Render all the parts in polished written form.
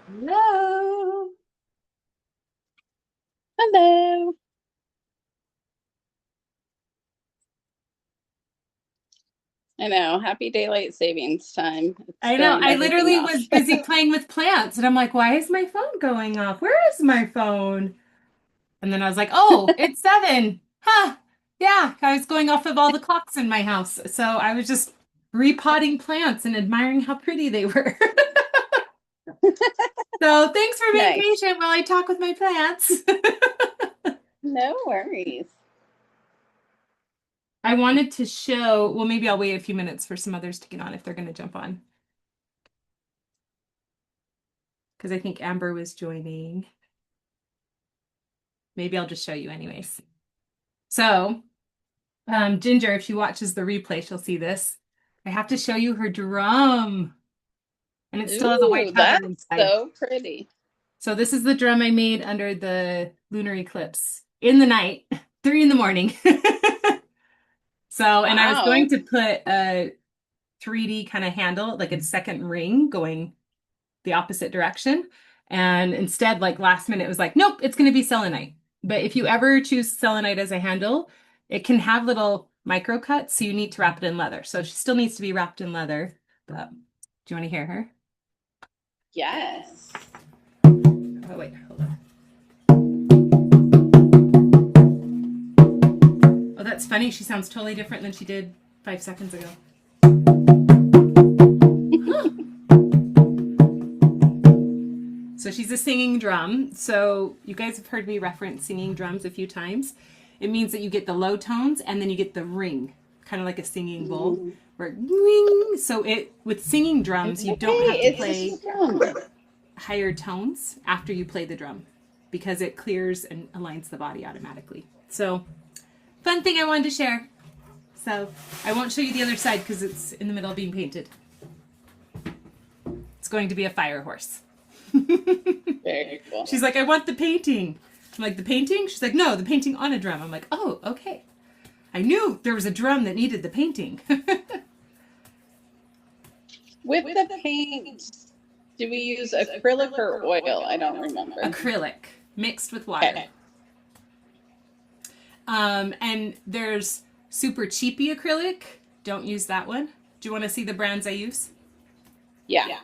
Hello. Hello. I know. Happy daylight savings time. It's I know. throwing I everything literally off. was busy playing with plants and I'm like, why is my phone going off? Where is my phone? And then I was like, oh, it's 7. Huh. Yeah, I was going off of all the clocks in my house. So I was just repotting plants and admiring how pretty they were. So thanks for being Nice. patient while I talk with my plants. No worries. I wanted to show, well, maybe I'll wait a few minutes for some others to get on if they're going to jump on. Because I think Amber was joining. Maybe I'll just show you anyways. So, Ginger, if she watches the replay, she'll see this. I have to show you her drum, and it still has a white Ooh, powder that's inside. so pretty. So this is the drum I made under the lunar eclipse in the night, 3 in the morning. So, and I was going Wow. to put a 3D kind of handle, like a second ring going the opposite direction. And instead, like last minute, it was like, nope, it's going to be selenite. But if you ever choose selenite as a handle, it can have little micro cuts, so you need to wrap it in leather. So she still needs to be wrapped in leather. But do you want to hear her? Yes. Oh, wait, hold on. Oh, that's funny. She sounds totally different than she did 5 seconds ago. So she's a singing drum. So you guys have heard me reference singing drums a few times. It means that you get the low tones and then you get the ring, kind of like a singing bowl. Ooh. Where ring. So it with singing drums, you Hey, don't have to it's just play a drum. higher tones after you play the drum because it clears and aligns the body automatically. So fun thing I wanted to share. So I won't show you the other side because it's in the middle of being painted. It's going to be a fire horse. Very cool. She's like, I want the painting. I'm like, the painting? She's like, no, the painting on a drum. I'm like, oh, okay. I knew there was a drum that needed the painting. With the paint, do we use acrylic or oil? I don't remember. Acrylic mixed with water. Okay. And there's super cheapy acrylic. Don't use that one. Do you want to see the brands I use? Yeah. Okay.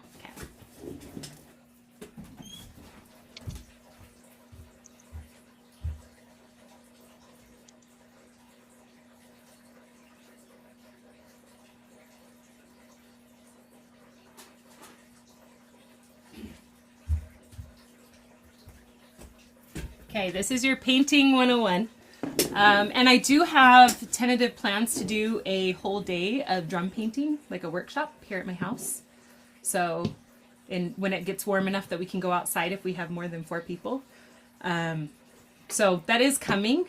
Okay, this is your painting 101. And I do have tentative plans to do a whole day of drum painting, like a workshop here at my house. So, and when it gets warm enough that we can go outside if we have more than 4 people. So that is coming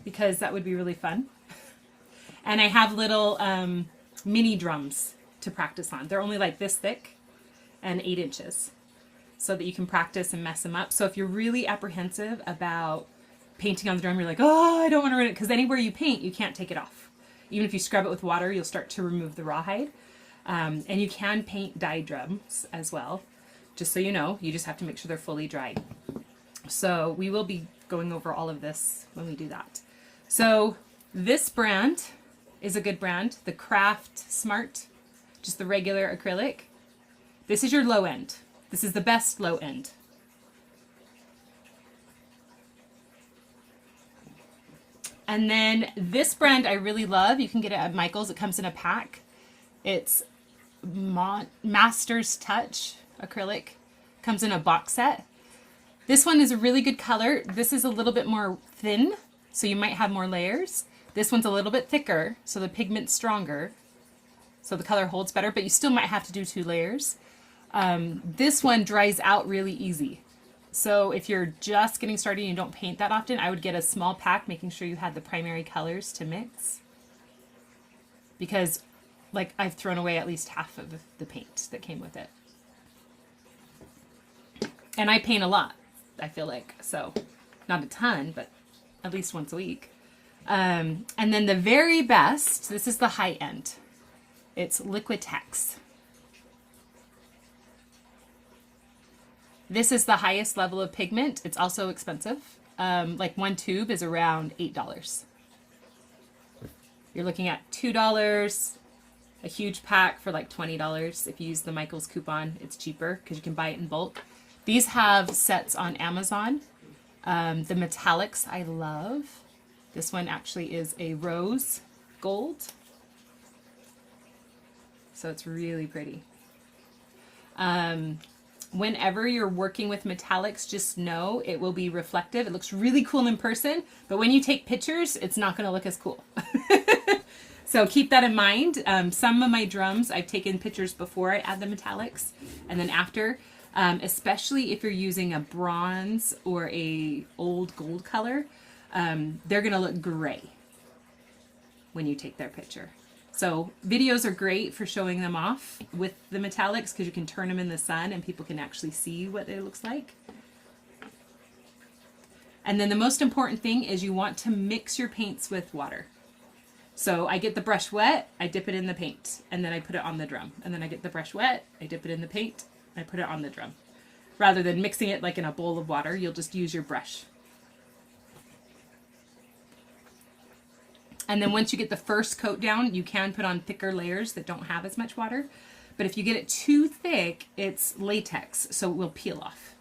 because that would be really fun. And I have little mini drums to practice on. They're only like this thick and 8 inches so that you can practice and mess them up. So if you're really apprehensive about painting on the drum, you're like, oh, I don't want to ruin it, because anywhere you paint, you can't take it off. Even if you scrub it with water, you'll start to remove the rawhide. And you can paint dyed drums as well. Just so you know, you just have to make sure they're fully dried. So we will be going over all of this when we do that. So this brand is a good brand, the Craft Smart, just the regular acrylic. This is your low end. This is the best low end. And then this brand I really love. You can get it at Michael's. It comes in a pack. It's Master's Touch acrylic. Comes in a box set. This one is a really good color. This is a little bit more thin, so you might have more layers. This one's a little bit thicker, so the pigment's stronger, so the color holds better, but you still might have to do 2 layers. This one dries out really easy. So if you're just getting started and you don't paint that often, I would get a small pack, making sure you had the primary colors to mix. Because like I've thrown away at least half of the paint that came with it. And I paint a lot, I feel like. So not a ton, but at least once a week. And then the very best, this is the high end. It's Liquitex. This is the highest level of pigment. It's also expensive. Like one tube is around $8. You're looking at $2, a huge pack for like $20. If you use the Michaels coupon, it's cheaper because you can buy it in bulk. These have sets on Amazon. The metallics I love. This one actually is a rose gold. So it's really pretty. Whenever you're working with metallics, just know it will be reflective. It looks really cool in person, but when you take pictures, it's not going to look as cool. So keep that in mind. Some of my drums, I've taken pictures before I add the metallics and then after, especially if you're using a bronze or a old gold color, they're going to look gray when you take their picture. So videos are great for showing them off with the metallics because you can turn them in the sun and people can actually see what it looks like. And then the most important thing is you want to mix your paints with water. So I get the brush wet, I dip it in the paint, and then I put it on the drum. And then I get the brush wet, I dip it in the paint, I put it on the drum. Rather than mixing it like in a bowl of water, you'll just use your brush. And then once you get the first coat down, you can put on thicker layers that don't have as much water. But if you get it too thick, it's latex, so it will peel off.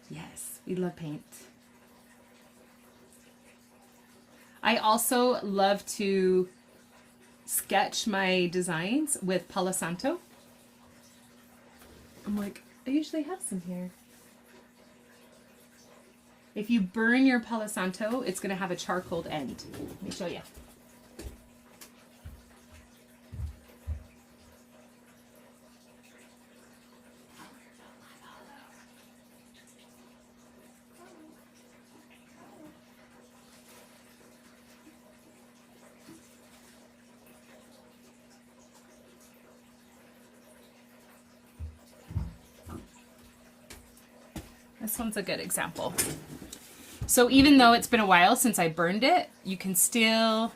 Yes, we love paint. I also love to sketch my designs with Palo Santo. I'm like, I usually have some here. If you burn your Palo Santo, it's going to have a charcoaled end. Let me show you. This one's a good example. So even though it's been a while since I burned it, you can still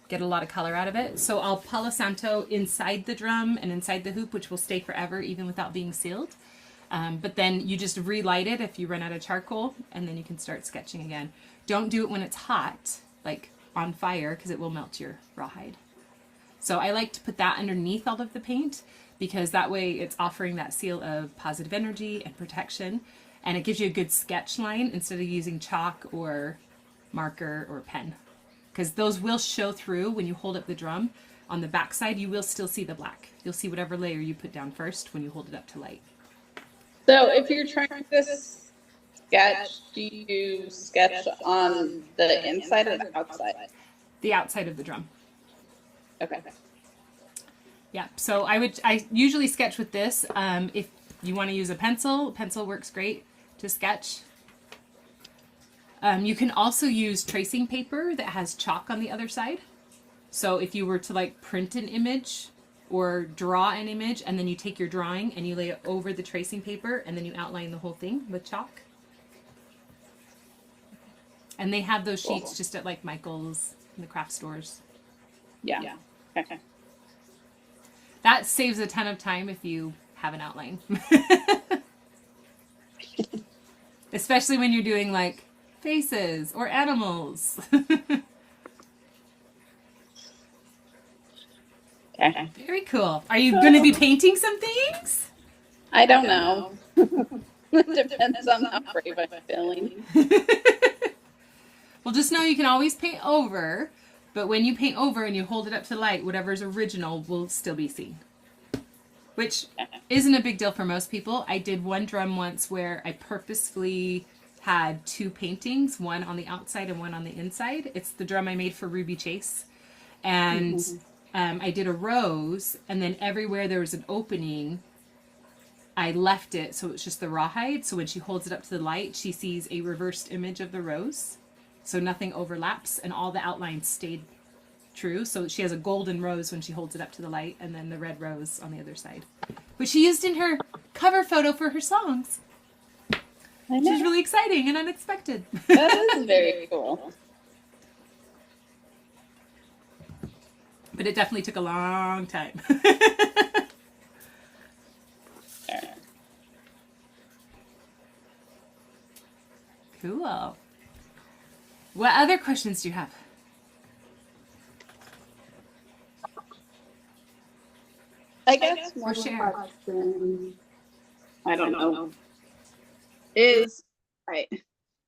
get a lot of color out of it. So I'll Palo Santo inside the drum and inside the hoop, which will stay forever even without being sealed. But then you just relight it if you run out of charcoal, and then you can start sketching again. Don't do it when it's hot, like on fire, because it will melt your rawhide. So I like to put that underneath all of the paint, because that way it's offering that seal of positive energy and protection, and it gives you a good sketch line instead of using chalk or marker or pen, because those will show through when you hold up the drum. On the back side, you will still see the black. You'll see whatever layer you put down first when you hold it up to light. So if you're trying this sketch, do you sketch on the inside or the outside? The outside of the drum. Okay. Yeah, so I usually sketch with this. If you want to use a pencil works great to sketch. You can also use tracing paper that has chalk on the other side. So if you were to like print an image or draw an image, and then you take your drawing and you lay it over the tracing paper, and then you outline the whole thing with chalk. And they have those sheets just at like Michael's and the craft stores. Yeah. Okay. That saves a ton of time if you have an outline. Especially when you're doing like faces or animals. Okay. Very cool. Are you going to be painting some things? I don't know. It depends on how brave I'm feeling. Well, just know you can always paint over, but when you paint over and you hold it up to light, whatever's original will still be seen. Which isn't a big deal for most people. I did one drum once where I purposefully had two paintings, one on the outside and one on the inside. It's the drum I made for Ruby Chase. And I did a rose, and then everywhere there was an opening, I left it so it's just the rawhide. So when she holds it up to the light, she sees a reversed image of the rose. So nothing overlaps, and all the outlines stayed true. So she has a golden rose when she holds it up to the light, and then the red rose on the other side, which she used in her cover photo for her songs. Which is really exciting and unexpected. That is very cool. but it definitely took a long time. Cool. What other questions do you have? I guess Or one share? question, I don't know, is right.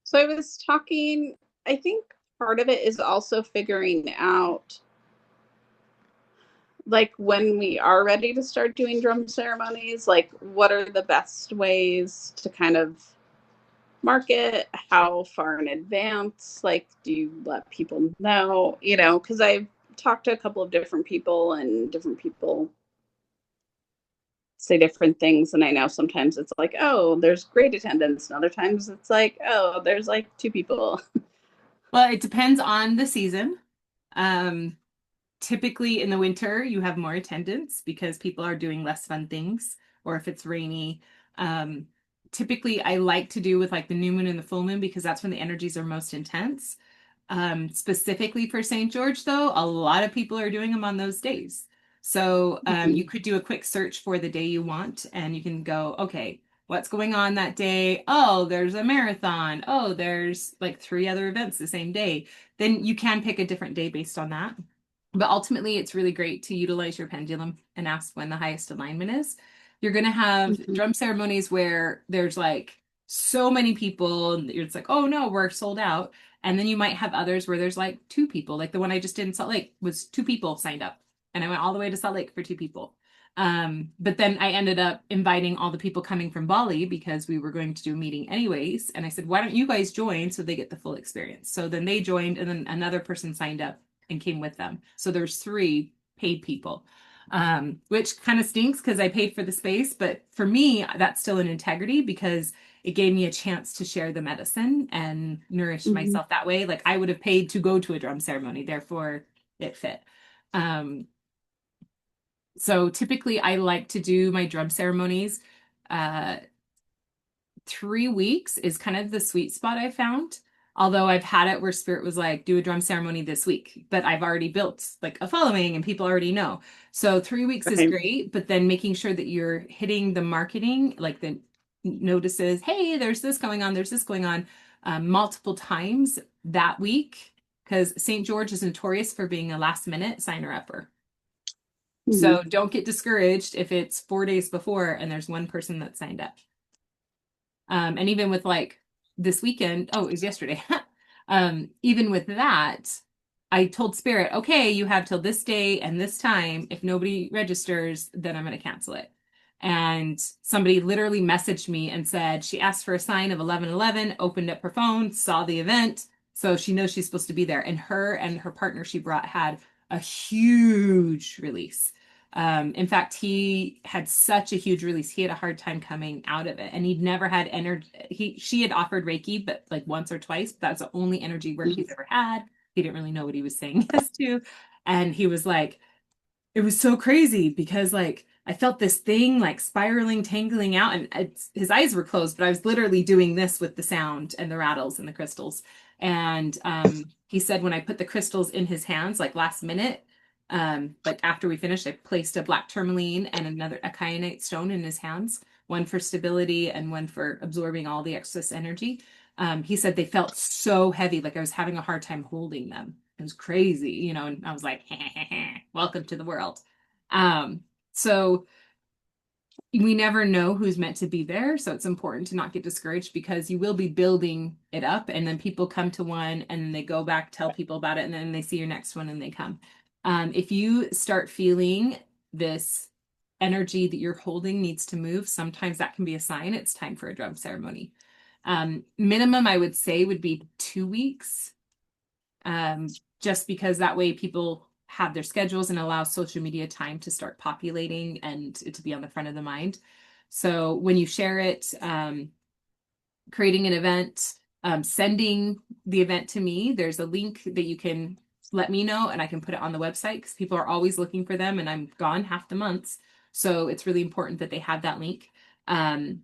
So I was talking, I think part of it is also figuring out like when we are ready to start doing drum ceremonies, like what are the best ways to kind of market, how far in advance, like do you let people know, because I've talked to a couple of different people and different people say different things, and I know sometimes it's like, oh, there's great attendance, and other times it's like, oh, there's like two people. Well, it depends on the season. Um, Typically in the winter, you have more attendance because people are doing less fun things, or if it's rainy. Um, Typically, I like to do with like the new moon and the full moon because that's when the energies are most intense. Specifically for St. George, though, a lot of people are doing them on those days. So you could do a quick search for the day you want, and you can go, okay, what's going on that day? Oh, there's a marathon. Oh, there's like 3 other events the same day. Then you can pick a different day based on that. But ultimately, it's really great to utilize your pendulum and ask when the highest alignment is. You're going to have drum ceremonies where there's like so many people, and it's like, oh no, we're sold out. And then you might have others where there's like 2 people. Like the one I just did in Salt Lake was 2 people signed up. And I went all the way to Salt Lake for 2 people. But then I ended up inviting all the people coming from Bali because we were going to do a meeting anyways. And I said, why don't you guys join so they get the full experience? So then they joined, and then another person signed up and came with them. So there's 3 paid people, which kind of stinks because I paid for the space. But for me, that's still an integrity because it gave me a chance to share the medicine and nourish myself that way. Like I would have paid to go to a drum ceremony, therefore it fit. Um, so typically I like to do my drum ceremonies. Uh, 3 weeks is kind of the sweet spot I found. Although I've had it where Spirit was like, do a drum ceremony this week, but I've already built like a following and people already know. So 3 weeks is Right. great, but then making sure that you're hitting the marketing, like the notices, hey, there's this going on, there's this going on, multiple times that week, because St. George is notorious for being a last minute signer upper. So don't get discouraged if it's 4 days before and there's one person that signed up. And even with like this weekend, oh, it was yesterday. Even with that, I told Spirit, okay, you have till this day and this time. If nobody registers, then I'm going to cancel it. And somebody literally messaged me and said she asked for a sign of 11:11, opened up her phone, saw the event. So she knows she's supposed to be there. And her partner she brought had a huge release. In fact, he had such a huge release. He had a hard time coming out of it, and he'd never had energy. She had offered Reiki, but like once or twice. That's the only energy work he's ever had. He didn't really know what he was saying yes to, and he was like, it was so crazy because like I felt this thing like spiraling, tangling out, and his eyes were closed, but I was literally doing this with the sound and the rattles and the crystals. And he said when I put the crystals in his hands, like last minute, like after we finished, I placed a black tourmaline and a kyanite stone in his hands, one for stability and one for absorbing all the excess energy. He said they felt so heavy, like I was having a hard time holding them. It was crazy, and I was like, welcome to the world. So we never know who's meant to be there. So it's important to not get discouraged because you will be building it up and then people come to one and then they go back, tell people about it, and then they see your next one and they come. If you start feeling this energy that you're holding needs to move, sometimes that can be a sign it's time for a drum ceremony. Minimum, I would say, would be 2 weeks, just because that way people have their schedules and allow social media time to start populating and it to be on the front of the mind. So when you share it, creating an event, sending the event to me, there's a link that you can let me know and I can put it on the website because people are always looking for them and I'm gone half the months. So it's really important that they have that link. And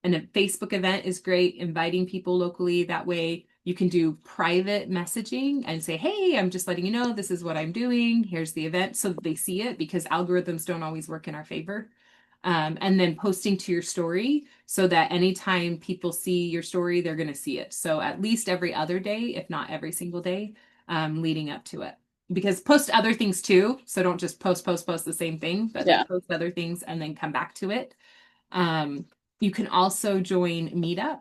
a Facebook event is great, inviting people locally. That way You can do private messaging and say, hey, I'm just letting you know this is what I'm doing. Here's the event so that they see it because algorithms don't always work in our favor. And then posting to your story so that anytime people see your story, they're going to see it. So at least every other day, if not every single day, leading up to it. Because post other things too. So don't just post the same thing, but Yeah. like post other things and then come back to it. Um, you can also join Meetup.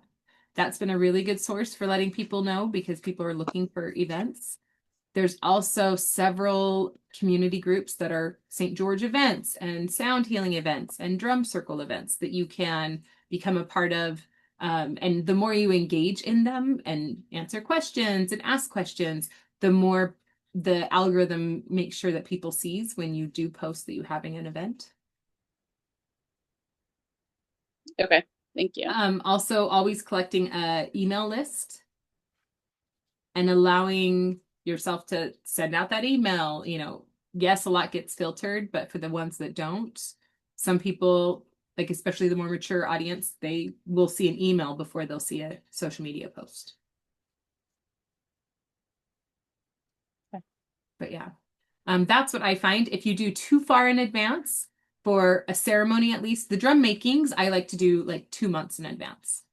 That's been a really good source for letting people know because people are looking for events. There's also several community groups that are St. George events and sound healing events and drum circle events that you can become a part of. And the more you engage in them and answer questions and ask questions, the more the algorithm makes sure that people sees when you do post that you're having an event. Okay. Thank you. Also, always collecting a email list and allowing yourself to send out that email. Yes, a lot gets filtered, but for the ones that don't, some people, like especially the more mature audience, they will see an email before they'll see a social media post. Okay. But yeah, that's what I find. If you do too far in advance for a ceremony, at least the drum makings, I like to do like 2 months in advance,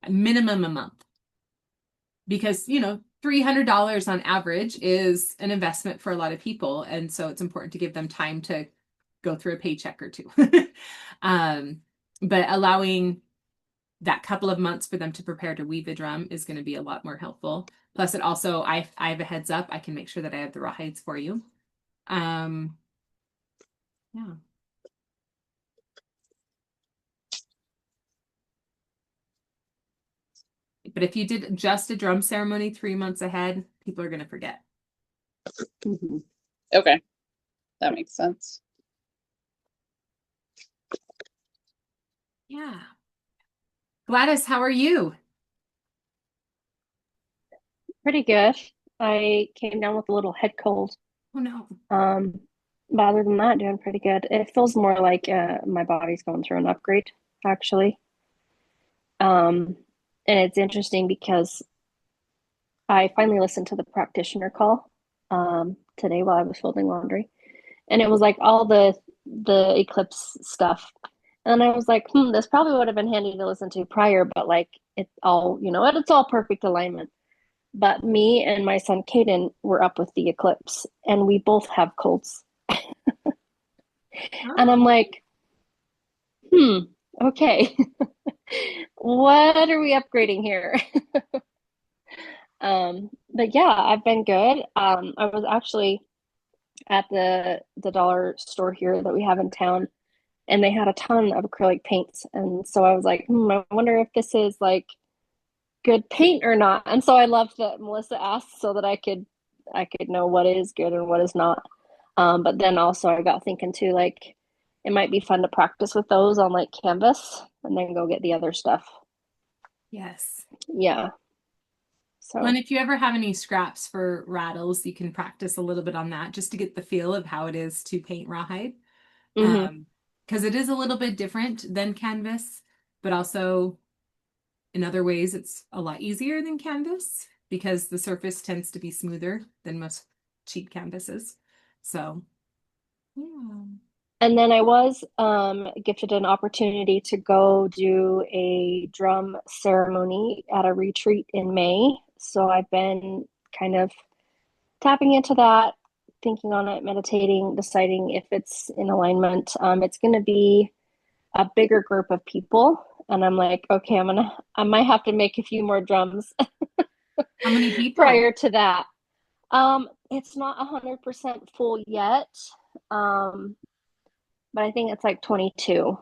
a minimum a month. Because, $300 on average is an investment for a lot of people. And so it's important to give them time to go through a paycheck or two. um, but allowing that couple of months for them to prepare to weave a drum is going to be a lot more helpful. Plus, it also, I have a heads up. I can make sure that I have the rawhides for you. Um, yeah. But if you did just a drum ceremony 3 months ahead, people are going to forget. Mhm. Okay. That makes sense. Yeah. Gladys, how are you? Pretty good. I came down with a little head cold. Oh no. Um, but other than that, doing pretty good. It feels more like my body's going through an upgrade, actually. Um, and it's interesting because I finally listened to the practitioner call today while I was folding laundry, and it was like all the eclipse stuff. And I was like, this probably would have been handy to listen to prior, but like it's all, it's all perfect alignment. But me and my son Caden were up with the eclipse, and we both have colds. And I'm Oh. like, okay, what are we upgrading here? But yeah, I've been good. I was actually at the dollar store here that we have in town, and they had a ton of acrylic paints. And so I was like, I wonder if this is like good paint or not. And so I loved that Melissa asked so that I could know what is good and what is not. But then also I got thinking too, like it might be fun to practice with those on like canvas and then go get the other stuff. Yes. Yeah. Well, and So if you ever have any scraps for rattles, you can practice a little bit on that just to get the feel of how it is to paint rawhide. hmm Um, because it is a little bit different than canvas, but also in other ways it's a lot easier than canvas because the surface tends to be smoother than most cheap canvases. So, yeah. and then I was gifted an opportunity to go do a drum ceremony at a retreat in May. So I've been kind of tapping into that, thinking on it, meditating, deciding if it's in alignment. It's going to be a bigger group of people, and I'm like, okay, I might have to make a few more drums How many people? prior to that. It's not 100% full yet, um, but I think it's like 22.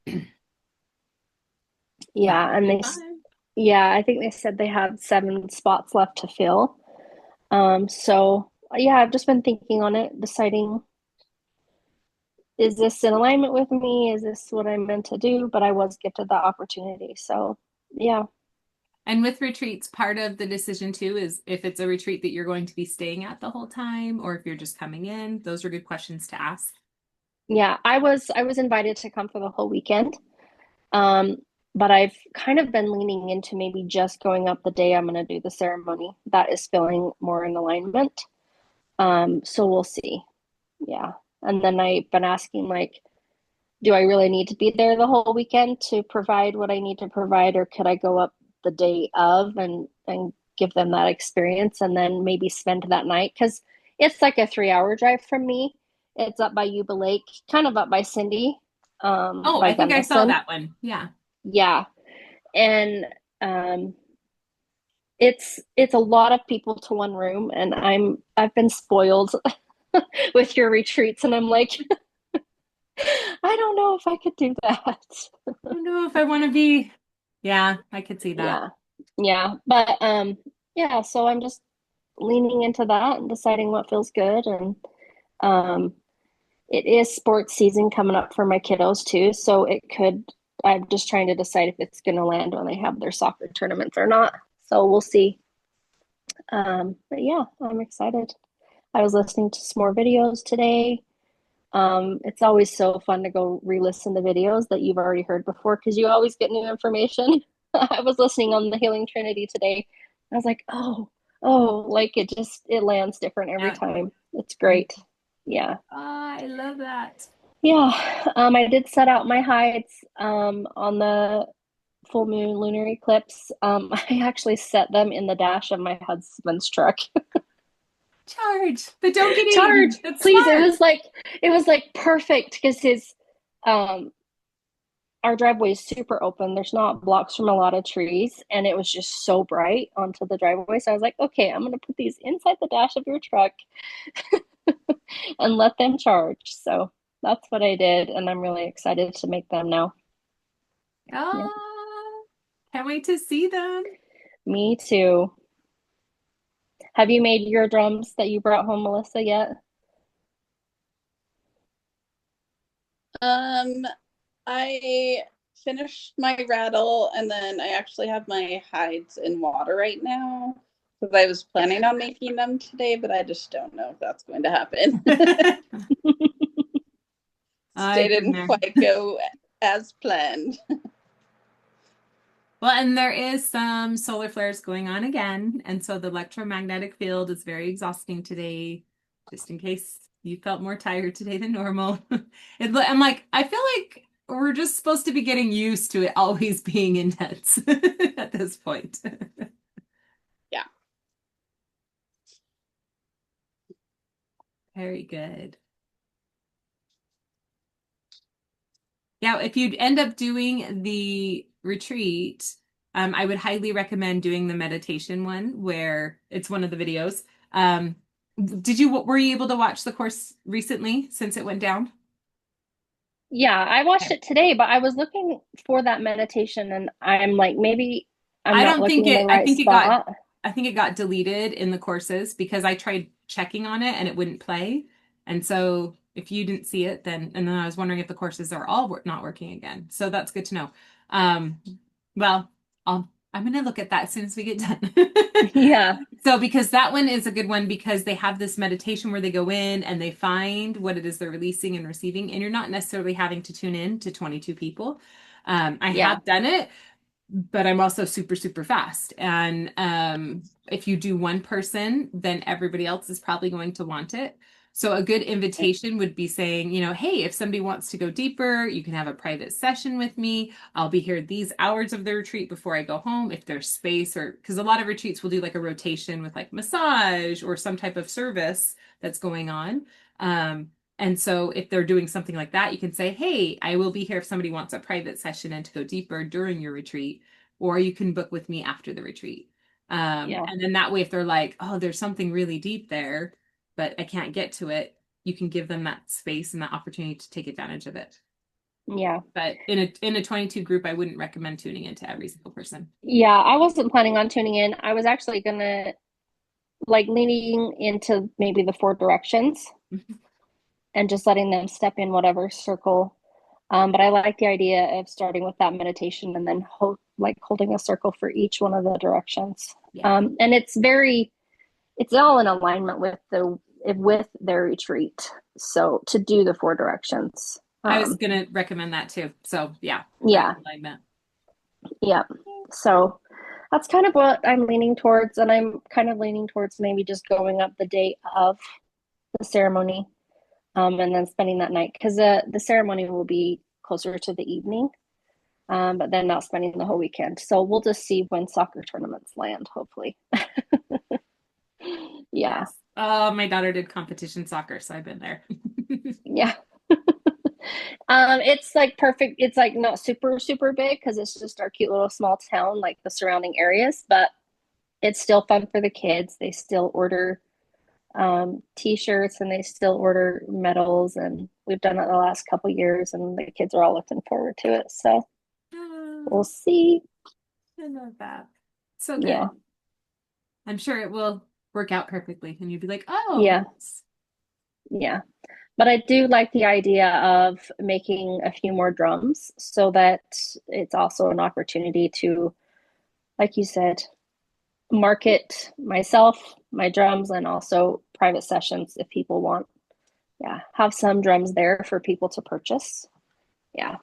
That Yeah, would and be fun. yeah, I think they said they had 7 spots left to fill. So yeah, I've just been thinking on it, deciding is this in alignment with me? Is this what I'm meant to do? But I was gifted that opportunity. So, yeah. And with retreats, part of the decision too is if it's a retreat that you're going to be staying at the whole time or if you're just coming in. Those are good questions to ask. Yeah, I was invited to come for the whole weekend. Um but I've kind of been leaning into maybe just going up the day I'm going to do the ceremony. That is feeling more in alignment. So we'll see. Yeah. And then I've been asking, like, do I really need to be there the whole weekend to provide what I need to provide, or could I go up the day of and give them that experience and then maybe spend that night? Because it's like a 3 hour drive from me. It's up by Yuba Lake, kind of up by Cindy, Oh, by I think I saw Gunnison. that one. Yeah. Yeah. And it's a lot of people to one room, and I've been spoiled with your retreats, and I'm like, I don't know if I could do that. I don't know if I want to be. Yeah, I could see that. Yeah. Yeah. But yeah, so I'm just leaning into that and deciding what feels good. And um it is sports season coming up for my kiddos too. So it could I'm just trying to decide if it's gonna land when they have their soccer tournaments or not. So we'll see. But yeah, I'm excited. I was listening to some more videos today. It's always so fun to go re-listen to videos that you've already heard before because you always get new information. I was listening on the Healing Trinity today. I was like, oh, like it lands different every Yeah. time. It's great. Yeah. Ah, I love that. Yeah. I did set out my hides on the full moon lunar eclipse. I actually set them in the dash of my husband's truck. Charge, but don't get Charge, eaten. That's please. smart. It was like perfect because his um our driveway is super open. There's not blocks from a lot of trees, and it was just so bright onto the driveway. So I was like, okay, I'm gonna put these inside the dash of your truck and let them charge. So that's what I did, and I'm really excited to make them now. Yeah, Oh, can't wait to see them. me too. Have you made your drums that you brought home, Melissa, yet? Um, I finished my rattle and then I actually have my hides in water right now because I was planning on making them today, but I just don't know if that's going to happen. They I've been didn't there. quite go as planned. Well, and there is some solar flares going on again, and so the electromagnetic field is very exhausting today, just in case you felt more tired today than normal. I'm like, I feel like we're just supposed to be getting used to it always being intense at this point. Yeah. Very good. Yeah, if you'd end up doing the retreat, I would highly recommend doing the meditation one where it's one of the videos. Were you able to watch the course recently since it went down? Yeah, I watched Okay. it today, but I was looking for that meditation, and I'm like, maybe I'm I not don't think looking in the I right think it got, spot. I think it got deleted in the courses because I tried checking on it and it wouldn't play. And so if you didn't see it, then I was wondering if the courses are all not working again. So that's good to know. Um, well, I'm gonna look at that as soon as we get done. Yeah, So because that one is a good one because they have this meditation where they go in and they find what it is they're releasing and receiving, and you're not necessarily having to tune in to 22 people. I yeah, have done it, but I'm also super, super fast. And if you do one person, then everybody else is probably going to want it. So a good invitation would be saying, hey, if somebody wants to go deeper, you can have a private session with me. I'll be here these hours of the retreat before I go home. If there's space, or because a lot of retreats will do like a rotation with like massage or some type of service that's going on. And so if they're doing something like that, you can say, hey, I will be here if somebody wants a private session and to go deeper during your retreat, or you can book with me after the retreat. yeah, And then that way, if they're like, oh, there's something really deep there, but I can't get to it, you can give them that space and that opportunity to take advantage of it. yeah. But in a 22 group, I wouldn't recommend tuning into every single person. Yeah, I wasn't planning on tuning in. I was actually gonna like leaning into maybe the four directions and just letting them step in whatever circle. But I like the idea of starting with that meditation and then holding a circle for each one of the directions. Yeah. And it's all in alignment with their retreat. So to do the four directions. I was gonna recommend that too. So yeah, right Yeah, in alignment. Yeah. So that's kind of what I'm leaning towards. And I'm kind of leaning towards maybe just going up the day of the ceremony, and then spending that night because the ceremony will be closer to the evening, but then not spending the whole weekend. So we'll just see when soccer tournaments land, hopefully. Yeah. Yes. Oh, my daughter did competition soccer, so I've been there. Yeah. It's like perfect. It's like not super, super big because it's just our cute little small town, like the surrounding areas, but it's still fun for the kids. They still order t-shirts and they still order medals, and we've done it the last couple years and the kids are all looking forward to it. So we'll Oh, see. I love that. So Yeah. good. I'm sure it will work out perfectly, and you'd be like, oh, Yeah. Yeah. But I do like the idea of making a few more drums so that it's also an opportunity to, like you said, market myself, my drums, and also private sessions if people want. Yeah, have some drums there for people to purchase. Yeah.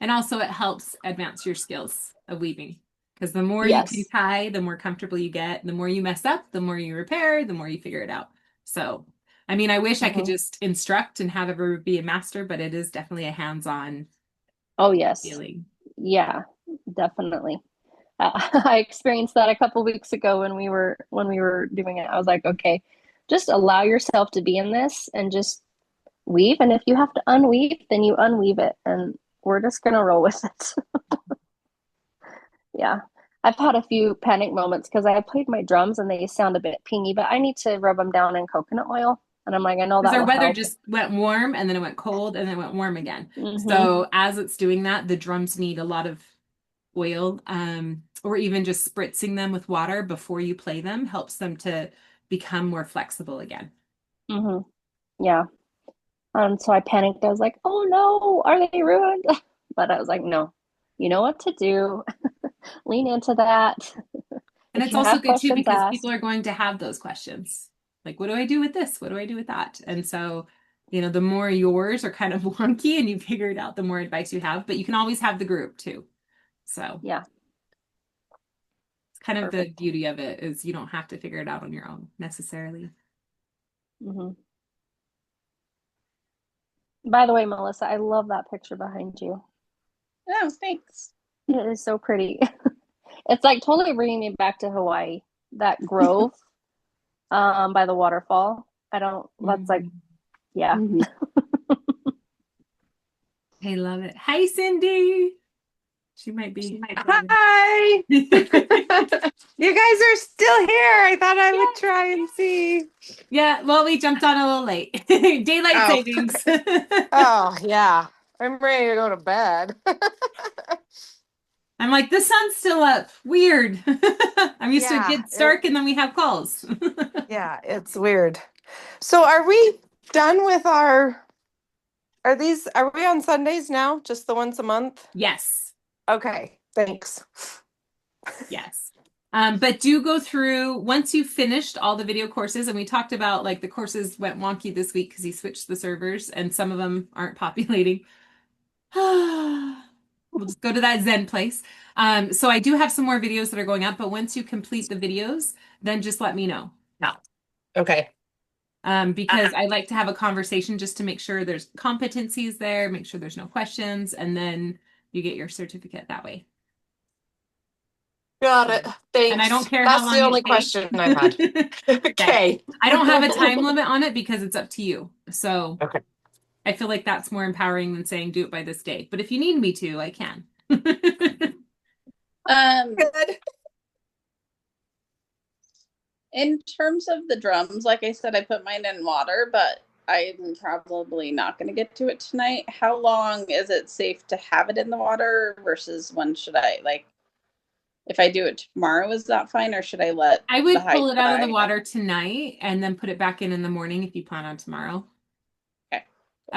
and also it helps advance your skills of weaving. Because the more you can Yes. tie, the more comfortable you get. The more you mess up, the more you repair, the more you figure it out. So, I mean, I wish I could Hmm. just instruct and have everyone be a master, but it is definitely a hands-on Oh, yes. feeling. Yeah, definitely. I experienced that a couple weeks ago when we were doing it. I was like, okay, just allow yourself to be in this and just weave. And if you have to unweave, then you unweave it, and we're just gonna roll with it. Yeah. I've had a few panic moments because I played my drums and they sound a bit pingy, but I need to rub them down in coconut oil. And I'm like, I know Because that our will weather help. just went warm and then it went cold and then it went warm again. Hmm. So as it's doing that, the drums need a lot of oil, or even just spritzing them with water before you play them helps them to become more flexible again. Hmm. Yeah. So I panicked. I was like, oh no, are they ruined? But I was like, no, you know what to do. Lean into that. And If it's you also have good too questions, because ask. people are going to have those questions. Like, what do I do with this? What do I do with that? And so, the more yours are kind of wonky and you figure it out, the more advice you have, but you can always have the group too. So Yeah, it's kind of the perfect. beauty of it is you don't have to figure it out on your own necessarily. Hmm. By the way, Melissa, I love that picture behind you. Oh, thanks. It is so pretty. It's like totally bringing me back to Hawaii. That grove by the waterfall. I don't, that's like, Mhm. yeah. Mhm. I love it. Hi, Cindy. She might be driving. Hi. You guys are still here. I thought I would Yeah. try and see. Yeah, well, we jumped on a little late. Daylight Oh, savings. oh yeah. I'm ready to go to bed. I'm like, the sun's still up. Weird. I'm used to it Yeah, gets dark and then we have calls. yeah, it's weird. So are we done with are we on Sundays now? Just the once a month? Yes. Okay, thanks. Yes. But do go through once you've finished all the video courses, and we talked about like the courses went wonky this week because he switched the servers and some of them aren't populating. We'll just go to that Zen place. So I do have some more videos that are going up, but once you complete the videos, then just let me know. No. Okay. Because I like to have a conversation just to make sure there's competencies there, make sure there's no questions, and then you get your certificate that way. Got it. And I don't Thanks. care how That's the long only it question takes. I had. Yeah. Okay. I don't have a time limit on it because it's up to you. So Okay. I feel like that's more empowering than saying do it by this date. But if you need me to, I can. Um, Good. in terms of the drums, like I said, I put mine in water, but I'm probably not going to get to it tonight. How long is it safe to have it in the water versus when should I, like, if I do it tomorrow, is that fine, or should I let I the would hide pull it out of the dry? water tonight and then put it back in the morning if you plan on tomorrow. Okay.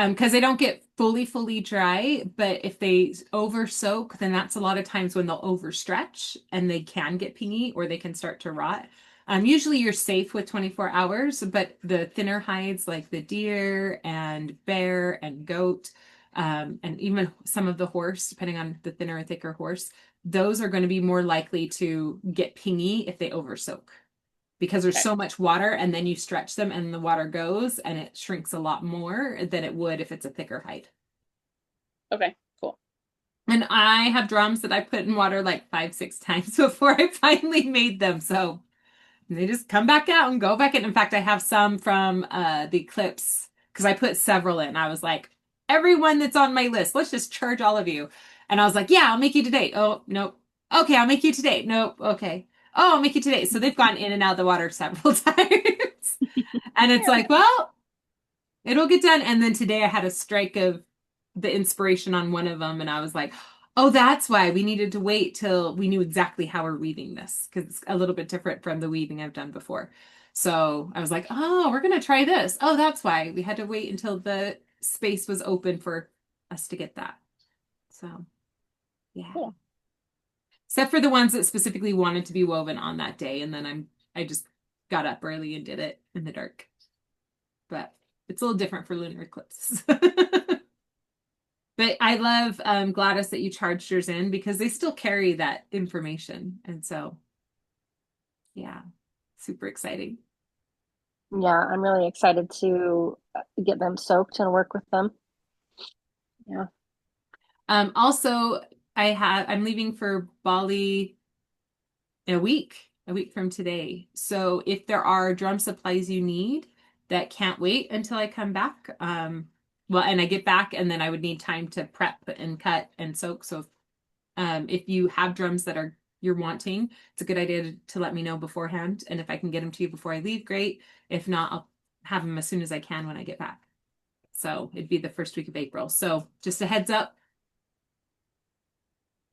Because they don't get fully dry, but if they over soak, then that's a lot of times when they'll overstretch and they can get pingy or they can start to rot. Usually you're safe with 24 hours, but the thinner hides like the deer and bear and goat, and even some of the horse, depending on the thinner or thicker horse, those are going to be more likely to get pingy if they over soak because there's Okay. so much water, and then you stretch them and the water goes and it shrinks a lot more than it would if it's a thicker hide. Okay, cool. And I have drums that I put in water like 5, 6 times before I finally made them. So they just come back out and go back in. In fact, I have some from the Eclipse because I put several in. I was like, everyone that's on my list, let's just charge all of you. And I was like, yeah, I'll make you today. Oh, nope. Okay, I'll make you today. Nope. Okay. Oh, I'll make you today. So they've gone in and out of the water several times. And it's like, well, it'll get done. And then today I had a strike of the inspiration on one of them, and I was like, oh, that's why we needed to wait till we knew exactly how we're weaving this because it's a little bit different from the weaving I've done before. So I was like, oh, we're gonna try this. Oh, that's why we had to wait until the space was open for us to get that. So yeah. Cool. Except for the ones that specifically wanted to be woven on that day, and then I just got up early and did it in the dark. But it's a little different for lunar eclipses. But I love Gladys that you charged yours in because they still carry that information. And so, yeah, super exciting. Yeah, I'm really excited to get them soaked and work with them. Yeah. Also, I'm leaving for Bali in a week from today. So if there are drum supplies you need that can't wait until I come back, well, and I get back, and then I would need time to prep and cut and soak. So if you have drums that you're wanting, it's a good idea to let me know beforehand. And if I can get them to you before I leave, great. If not, I'll have them as soon as I can when I get back. So it'd be the first week of April. So just a heads up.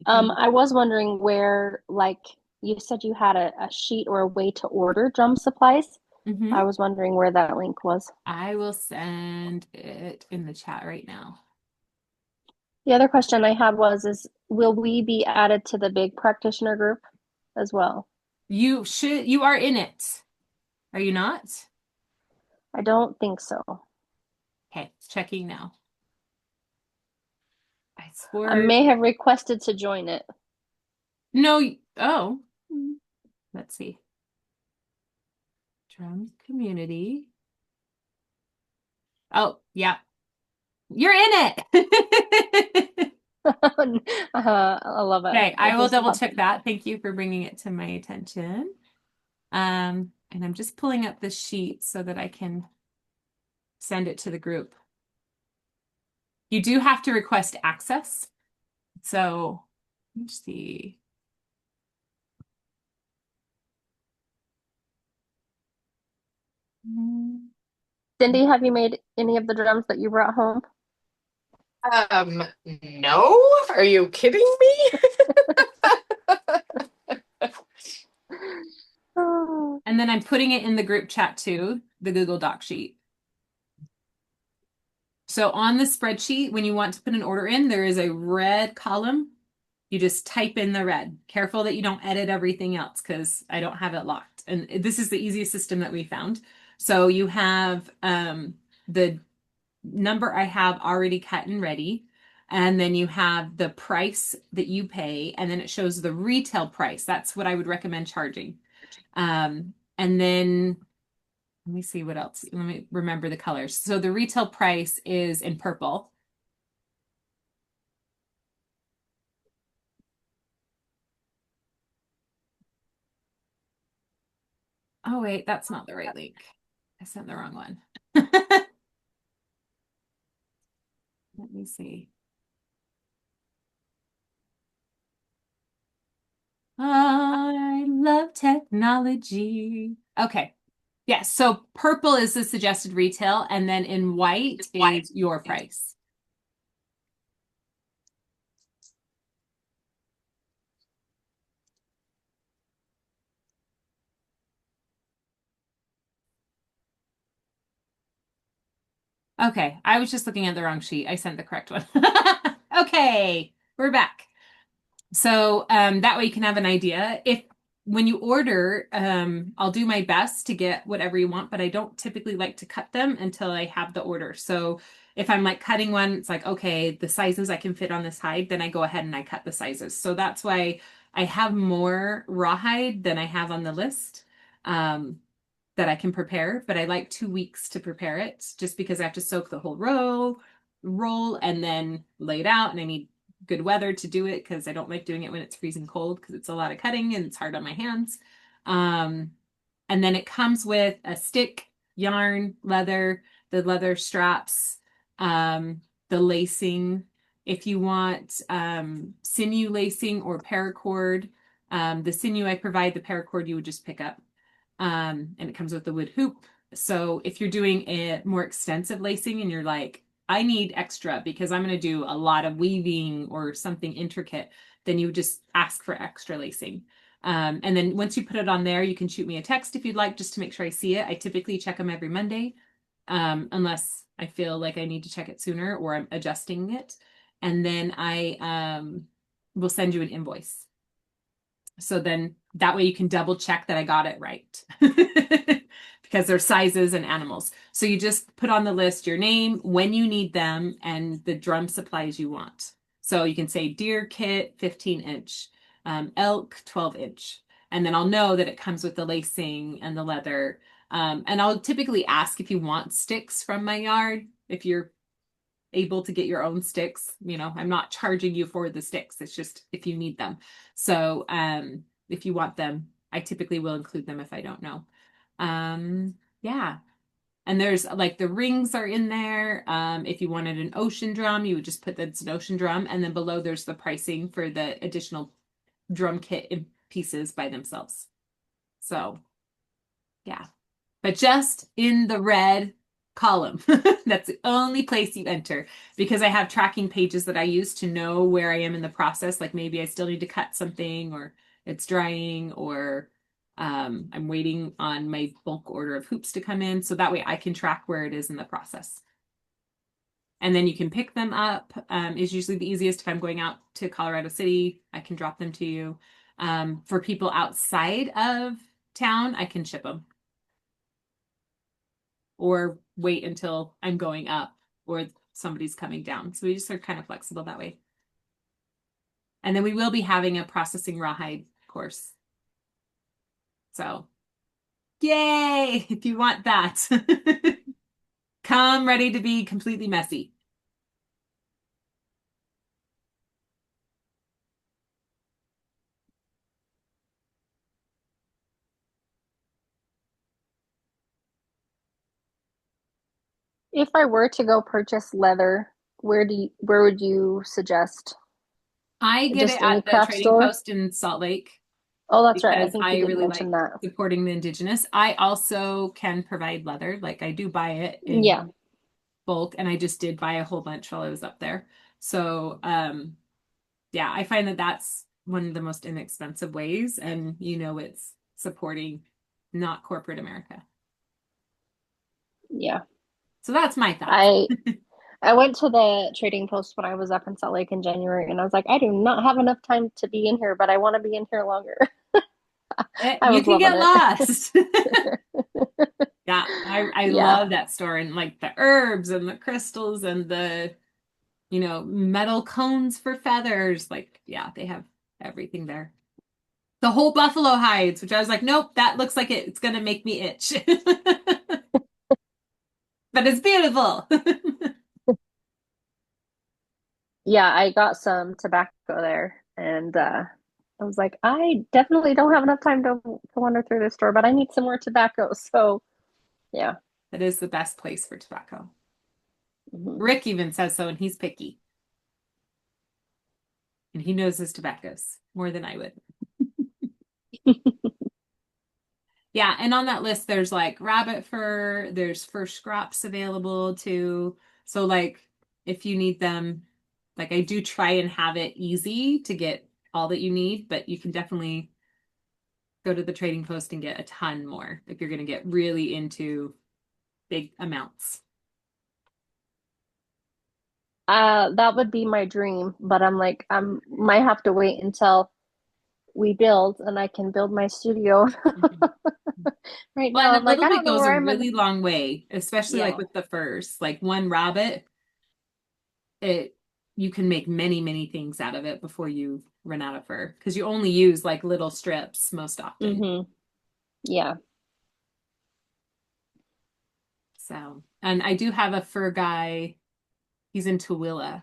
I was wondering where, like, you said you had a sheet or a way to order drum supplies. Mhm. I was wondering where that link was. I will send it in the chat right now. The other question I had is will we be added to the big practitioner group as well? You are in it. Are you not? I don't think so. Okay, it's checking now. I I swore. may have requested to join it. No, oh. Let's see. Drums community. Oh, yeah. You're in it. I love it. Okay, I It will just double popped check in. that. Thank you for bringing it to my attention. And I'm just pulling up the sheet so that I can send it to the group. You do have to request access. So let's see. Cindy, have you made any of the drums that you brought home? No, are you kidding me? Oh. And then I'm putting it in the group chat too, the Google Doc sheet. So on the spreadsheet, when you want to put an order in, there is a red column. You just type in the red. Careful that you don't edit everything else because I don't have it locked. And this is the easiest system that we found. So you have the number I have already cut and ready. And then you have the price that you pay. And then it shows the retail price. That's what I would recommend charging. And then let me see what else. Let me remember the colors. So the retail price is in purple. Oh, wait, that's not the right link. I sent the wrong one. Let me see. I love technology. Okay. Yes. So purple is the suggested retail, and then in white is your price. Okay. I was just looking at the wrong sheet. I sent the correct one. Okay. We're back. So that way you can have an idea. when you order, I'll do my best to get whatever you want, but I don't typically like to cut them until I have the order. So if I'm like cutting one, it's like, okay, the sizes I can fit on this hide, then I go ahead and I cut the sizes. So that's why I have more rawhide than I have on the list. That I can prepare, but I like 2 weeks to prepare it just because I have to soak the whole roll, and then lay it out. And I need good weather to do it because I don't like doing it when it's freezing cold because it's a lot of cutting and it's hard on my hands. Um, and then it comes with a stick, yarn, leather, the leather straps, the lacing. If you want sinew lacing or paracord, the sinew I provide, the paracord you would just pick up. And it comes with the wood hoop. So if you're doing a more extensive lacing and you're like, I need extra because I'm going to do a lot of weaving or something intricate, then you would just ask for extra lacing. And then once you put it on there, you can shoot me a text if you'd like, just to make sure I see it. I typically check them every Monday, unless I feel like I need to check it sooner or I'm adjusting it. And then I will send you an invoice. So then that way you can double check that I got it right. Because there's sizes and animals. So you just put on the list your name, when you need them, and the drum supplies you want. So you can say deer kit, 15-inch, elk, 12-inch. And then I'll know that it comes with the lacing and the leather. And I'll typically ask if you want sticks from my yard, if you're able to get your own sticks. I'm not charging you for the sticks. It's just if you need them. So if you want them, I typically will include them if I don't know. Yeah. And there's like the rings are in there. If you wanted an ocean drum, you would just put that it's an ocean drum. And then below there's the pricing for the additional drum kit in pieces by themselves. So yeah. But just in the red column. That's the only place you enter because I have tracking pages that I use to know where I am in the process. Like maybe I still need to cut something or it's drying or I'm waiting on my bulk order of hoops to come in. So that way I can track where it is in the process. And then you can pick them up is usually the easiest. If I'm going out to Colorado City, I can drop them to you. For people outside of town, I can ship them or wait until I'm going up or somebody's coming down. So we just are kind of flexible that way. And then we will be having a processing rawhide course. So yay, if you want that. Come ready to be completely messy. If I were to go purchase leather, where would you suggest? I get it Just any at the craft trading store? post in Salt Lake Oh, that's right. I because think I you did really mention like that. supporting the indigenous. I also can provide leather. Like I do buy it in Yeah. bulk and I just did buy a whole bunch while I was up there. So, yeah, I find that that's one of the most inexpensive ways and it's supporting not corporate America. Yeah. So that's my thoughts. I I went to the trading post when I was up in Salt Lake in January, and I was like, I do not have enough time to be in here, but I want to be in here longer. I You was can loving get it. lost. Yeah, I Yeah. love that store and like the herbs and the crystals and the metal cones for feathers. Like, yeah, they have everything there. The whole buffalo hides, which I was like, nope, that looks like it's gonna make me itch. But it's beautiful. Yeah, I got some tobacco there, and I was like, I definitely don't have enough time to wander through this store, but I need some more tobacco. So, yeah. That is the best place for tobacco. Mhm. Rick even says so, and he's picky. And he knows his tobaccos more than I would. Yeah, and on that list, there's like rabbit fur, there's fur scraps available too. So, like, if you need them, like, I do try and have it easy to get all that you need, but you can definitely go to the trading post and get a ton more if you're going to get really into big amounts. That would be my dream, but I'm like, I might have to wait until we build and I can build my studio Mhm. right Well, now. and I'm a like, little I don't bit know goes a where I'm gonna. really long way, especially like Yeah. with the furs. Like one rabbit, it you can make many, many things out of it before you run out of fur because you only use like little strips most often. Mm-hmm. Yeah. So, and I do have a fur guy. He's in Tooele.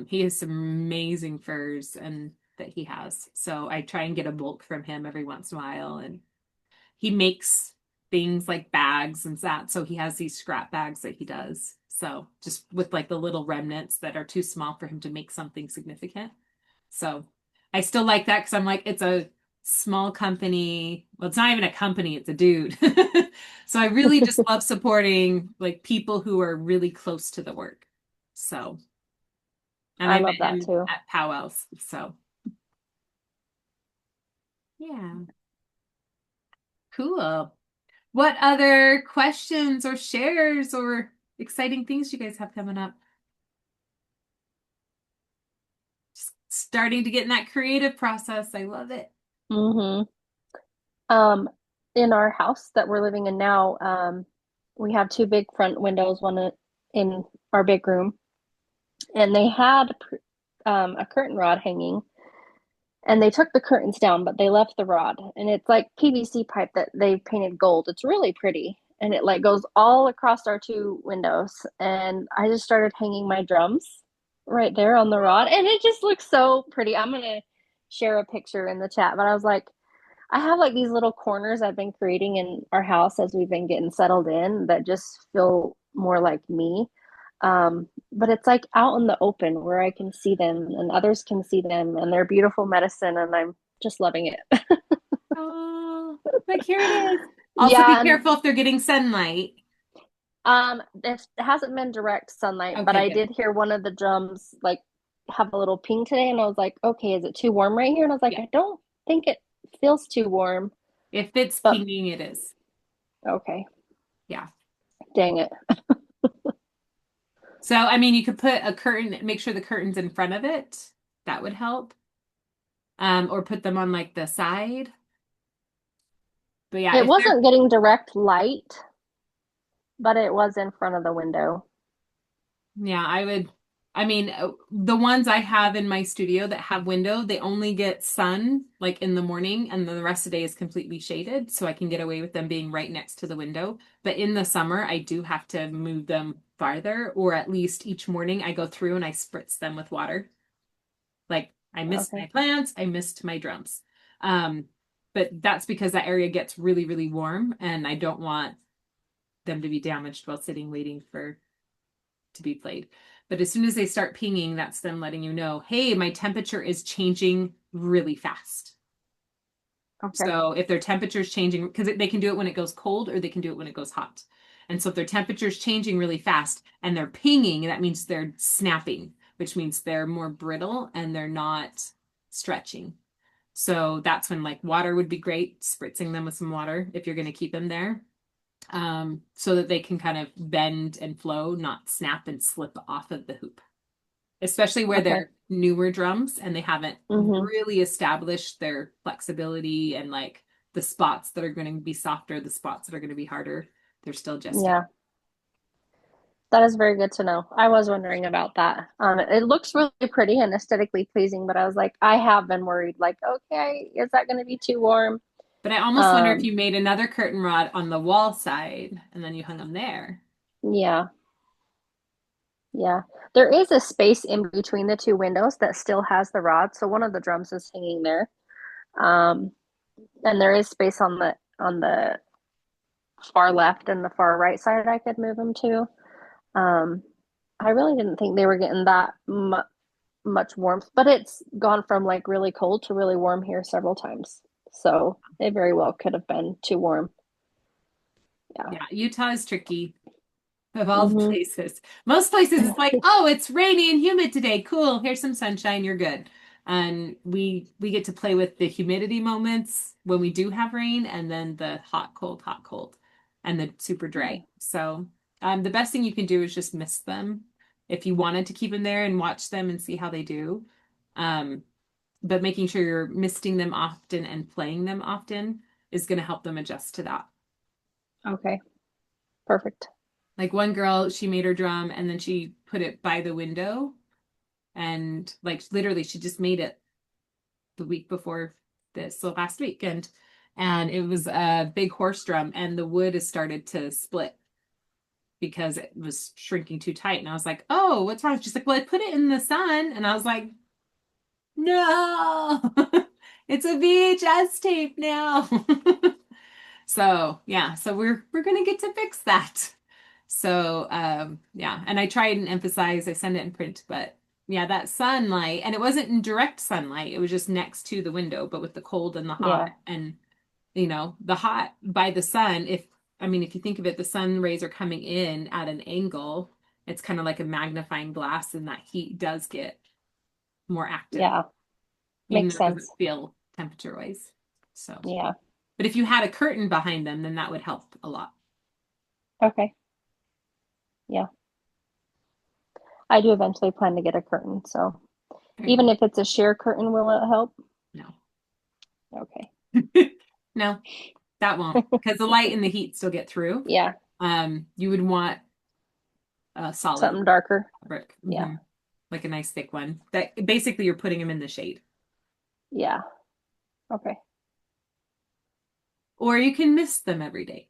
He has some amazing furs and that he has. So I try and get a bulk from him every once in a while, and he makes things like bags and that. So he has these scrap bags that he does. So just with like the little remnants that are too small for him to make something significant. So I still like that because I'm like, it's a small company. Well, it's not even a company, it's a dude. So I really just love supporting like people who are really close to the work. So, and I I met love that him too. at powwows. So, yeah, cool. What other questions or shares or exciting things you guys have coming up? Just starting to get in that creative process. I love it. Mm-hmm. Um, in our house that we're living in now, we have two big front windows, one in our big room, and they had a curtain rod hanging, and they took the curtains down, but they left the rod, and it's like PVC pipe that they painted gold. It's really pretty, and it like goes all across our two windows. And I just started hanging my drums right there on the rod, and it just looks so pretty. I'm gonna share a picture in the chat, but I was like, I have like these little corners I've been creating in our house as we've been getting settled in that just feel more like me. But it's like out in the open where I can see them and others can see them and they're beautiful medicine and I'm just loving it. Oh, like here it is. Also, be Yeah, and careful if they're getting sunlight. it hasn't been direct sunlight, but Okay, I good. did hear one of the drums like have a little ping today and I was like, okay, is it too warm right here? And I was like, Yeah. I don't think it feels too warm, If it's but pinging, it is. okay, Yeah. dang it. So, I mean, you could put a curtain, make sure the curtain's in front of it. That would help. Or put them on like the side. But yeah, It if they're wasn't getting direct light, but it was in front of the window. Yeah, I mean, the ones I have in my studio that have window, they only get sun like in the morning and then the rest of the day is completely shaded. So I can get away with them being right next to the window. But in the summer, I do have to move them farther, or at least each morning I go through and I spritz them with water. Like I missed my Okay. plants, I missed my drums. Um, but that's because that area gets really, really warm and I don't want them to be damaged while sitting waiting for to be played. But as soon as they start pinging, that's them letting you know, hey, my temperature is changing really fast. Okay. So if their temperature is changing, because they can do it when it goes cold or they can do it when it goes hot. And so if their temperature is changing really fast and they're pinging, that means they're snapping, which means they're more brittle and they're not stretching. So that's when like water would be great, spritzing them with some water if you're going to keep them there, so that they can kind of bend and flow, not snap and slip off of the hoop, especially where Okay. they're newer drums and they haven't Mm-hmm. really established their flexibility and like the spots that are going to be softer, the spots that are going to be harder. They're still gesting. Yeah, that is very good to know. I was wondering about that. It looks really pretty and aesthetically pleasing, but I was like, I have been worried, like, okay, is that going to be too warm? But I almost wonder if Um, you made another curtain rod on the wall side and then you hung them there. yeah, yeah. There is a space in between the two windows that still has the rod, so one of the drums is hanging there. Um, and there is space on the far left and the far right side I could move them to. Um, I really didn't think they were getting that much warmth, but it's gone from like really cold to really warm here several times. So it very well could have been too warm. Yeah. Yeah, Utah is tricky. Of all the Hmm. places. Most places it's like, oh, it's rainy and humid today. Cool. Here's some sunshine. You're good. And we get to play with the humidity moments when we do have rain and then the hot, cold, and the super dry. So the best thing you can do is just miss them. If you wanted to keep them there and watch them and see how they do, um, but making sure you're misting them often and playing them often is going to help them adjust to that. Okay. Perfect. Like one girl, she made her drum and then she put it by the window, and like literally she just made it the week before this, so last weekend, and it was a big horse drum and the wood has started to split because it was shrinking too tight. And I was like, oh, what's wrong? She's like, well, I put it in the sun. And I was like, no, it's a VHS tape now. So yeah, so we're gonna get to fix that. So yeah, and I tried and emphasize, I send it in print, but yeah, that sunlight, and it wasn't in direct sunlight, it was just next to the window, but with the cold and the hot, Yeah. and the hot by the sun, if you think of it, the sun rays are coming in at an angle, it's kind of like a magnifying glass, and that heat does get more active, Yeah. even Makes though it doesn't sense. feel temperature wise. So, Yeah. but if you had a curtain behind them, then that would help a lot. Okay. Yeah. I do eventually plan to get a curtain, so There you even go. if it's a sheer curtain, will it help? No. Okay. No, that won't, because the light and the heat still get through. Yeah. You would want a solid Something darker. fabric, Yeah. like a nice thick one. That basically you're putting them in the shade. Yeah. Okay. Or you can mist them every day.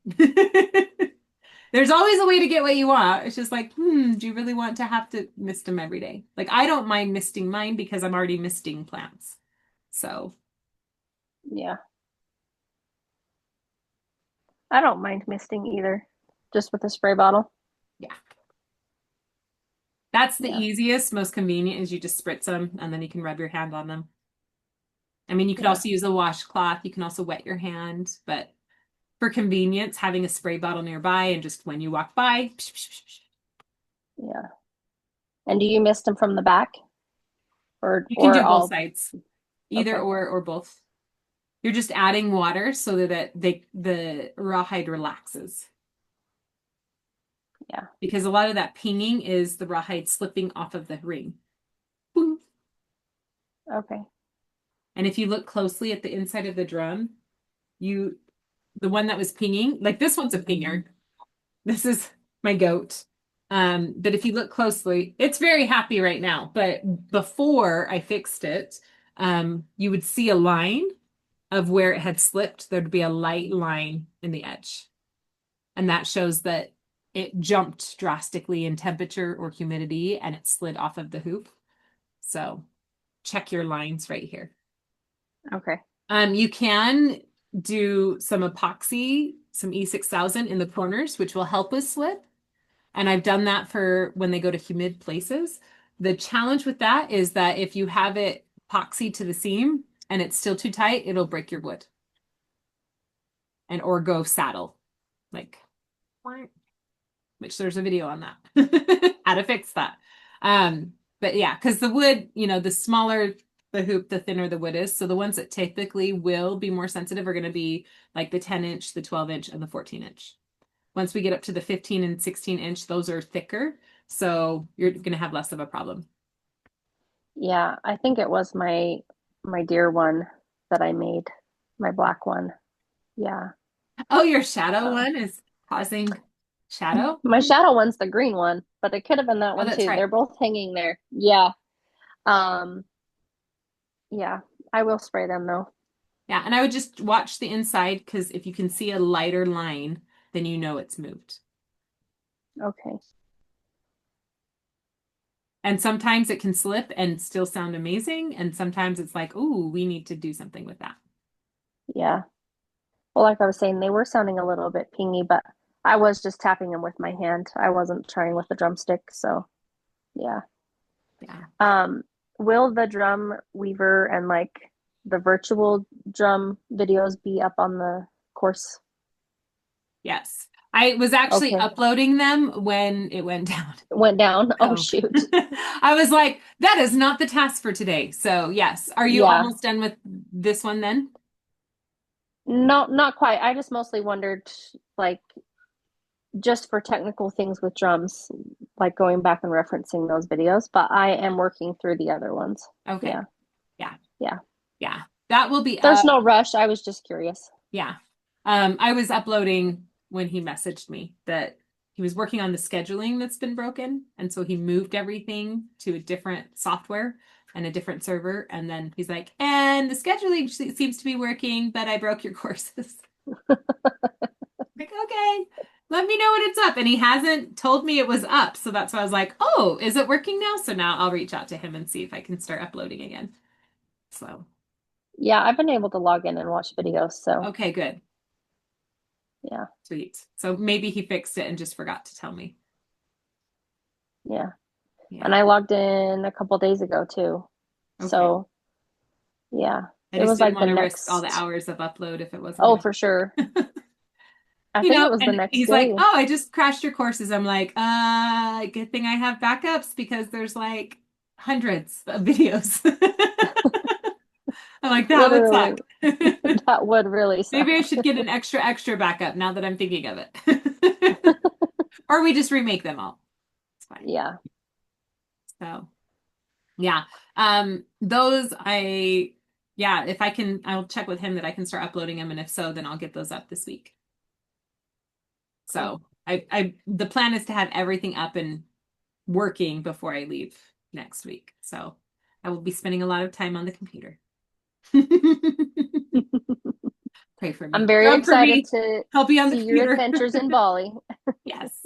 There's always a way to get what you want. It's just like, do you really want to have to mist them every day? Like, I don't mind misting mine because I'm already misting plants. So, Yeah. I don't mind misting either, just with a spray bottle. yeah. That's the Yeah. easiest, most convenient is you just spritz them and then you can rub your hand on them. I mean, you could Yeah. also use a washcloth. You can also wet your hand, but for convenience, having a spray bottle nearby and just when you walk by, psh, psh, psh, psh. Yeah. And do you mist them from the back You can or do both all? sides, either Okay. or both. You're just adding water so that the rawhide relaxes. Yeah. Because a lot of that pinging is the rawhide slipping off of the ring. Boom. Okay. And if you look closely at the inside of the drum, the one that was pinging, like this one's a pinger. This is my goat. But if you look closely, it's very happy right now. But before I fixed it, you would see a line of where it had slipped. There'd be a light line in the edge. And that shows that it jumped drastically in temperature or humidity and it slid off of the hoop. So check your lines right here. Okay. You can do some epoxy, some E6000 in the corners, which will help with slip. And I've done that for when they go to humid places. The challenge with that is that if you have it epoxy to the seam and it's still too tight, it'll break your wood or go saddle. Like, which there's a video on that, how to fix that. But yeah, because the wood, the smaller the hoop, the thinner the wood is. So the ones that typically will be more sensitive are going to be like the 10-inch, the 12-inch, and the 14-inch. Once we get up to the 15 and 16-inch, those are thicker. So you're going to have less of a problem. Yeah. I think it was my deer one that I made, my black one. Yeah. Oh, your shadow Uh, one is causing shadow? my shadow one's the green one, but it could have been that Oh, one that's too. right. They're both hanging there. Yeah. Um, yeah. I will spray them though. Yeah, and I would just watch the inside because if you can see a lighter line, then you know it's moved. Okay. And sometimes it can slip and still sound amazing. And sometimes it's like, ooh, we need to do something with that. Yeah. Well, like I was saying, they were sounding a little bit pingy, but I was just tapping them with my hand. I wasn't trying with the drumstick, so yeah. Yeah. Um, will the drum weaver and like the virtual drum videos be up on the course? Yes. I was actually Okay. uploading them when it went down. It went down. Oh So shoot. I was like, that is not the task for today. So yes. Are you Yeah. almost done with this one then? No, not quite. I just mostly wondered like just for technical things with drums, like going back and referencing those videos, but I am working through the other ones. Okay. Yeah. Yeah. Yeah. Yeah, that will be There's up. no rush. I was just curious. Yeah. I was uploading when he messaged me that he was working on the scheduling that's been broken. And so he moved everything to a different software and a different server. And then he's like, and the scheduling seems to be working, but I broke your courses. Like, okay, let me know when it's up. And he hasn't told me it was up. So that's why I was like, oh, is it working now? So now I'll reach out to him and see if I can start uploading again. So, Yeah, I've been able to log in and watch videos, so okay, good. yeah, Sweet. So maybe he fixed it and just forgot to tell me. yeah. And Yeah. I logged in a couple days ago too. Okay. So yeah, I it just was didn't like the want to risk all the next, hours of upload if it wasn't oh, going for sure. to. I think it was the And next he's like, day. "Oh, I just crashed your courses." I'm like, good thing I have backups because there's like hundreds of videos." I'm like, that would Literally, suck. that would really Maybe I suck. should get an extra backup now that I'm thinking of it. Or we just remake them all. It's fine. Yeah, So, yeah. Those yeah, if I can, I'll check with him that I can start uploading them, and if so, then I'll get those up this week. cool. So the plan is to have everything up and working before I leave next week. So I will be spending a lot of time on the computer. Pray for I'm me. very Drum for excited me. to I'll be on the see your computer. adventures in Bali. Yes.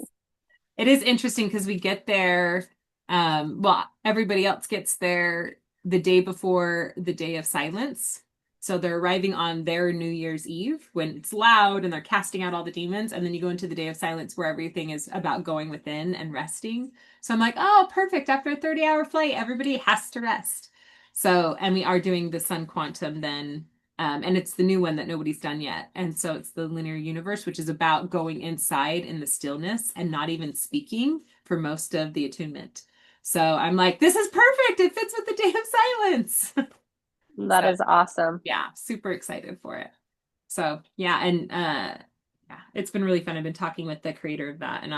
It is interesting because we get there, well, everybody else gets there the day before the day of silence. So they're arriving on their New Year's Eve when it's loud and they're casting out all the demons. And then you go into the day of silence where everything is about going within and resting. So I'm like, oh, perfect. After a 30-hour flight, everybody has to rest. So, and we are doing the Sun Quantum then. And it's the new one that nobody's done yet. And so it's the linear universe, which is about going inside in the stillness and not even speaking for most of the attunement. So I'm like, this is perfect. It fits with the day of silence. That So is awesome. yeah, super excited for it. So yeah, and yeah, it's been really fun. I've been talking with the creator of that, and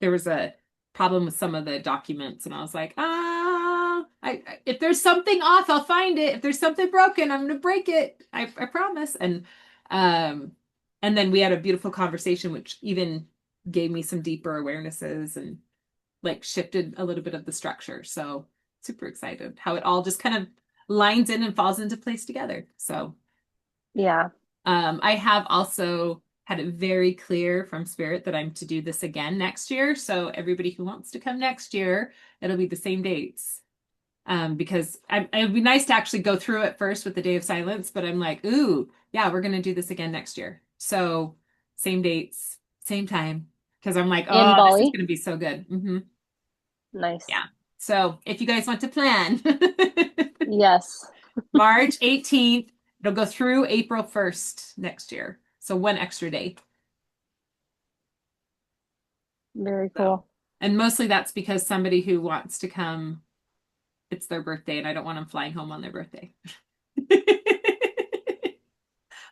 there was a problem with some of the documents, and I was like, if there's something off, I'll find it. If there's something broken, I'm gonna break it. I promise. Um, and then we had a beautiful conversation, which even gave me some deeper awarenesses and like shifted a little bit of the structure. So super excited how it all just kind of lines in and falls into place together. So Yeah. I have also had it very clear from Spirit that I'm to do this again next year. So everybody who wants to come next year, it'll be the same dates. Because it'd be nice to actually go through it first with the Day of Silence, but I'm like, ooh, yeah, we're gonna do this again next year. So same dates, same time. Because I'm like, In oh, this is Bali. gonna be so good. Nice. Yeah. So if you guys want to plan, Yes. March 18th, it'll go through April 1st next year. So one extra day. Very So, cool. and mostly that's because somebody who wants to come, it's their birthday, and I don't want them flying home on their birthday.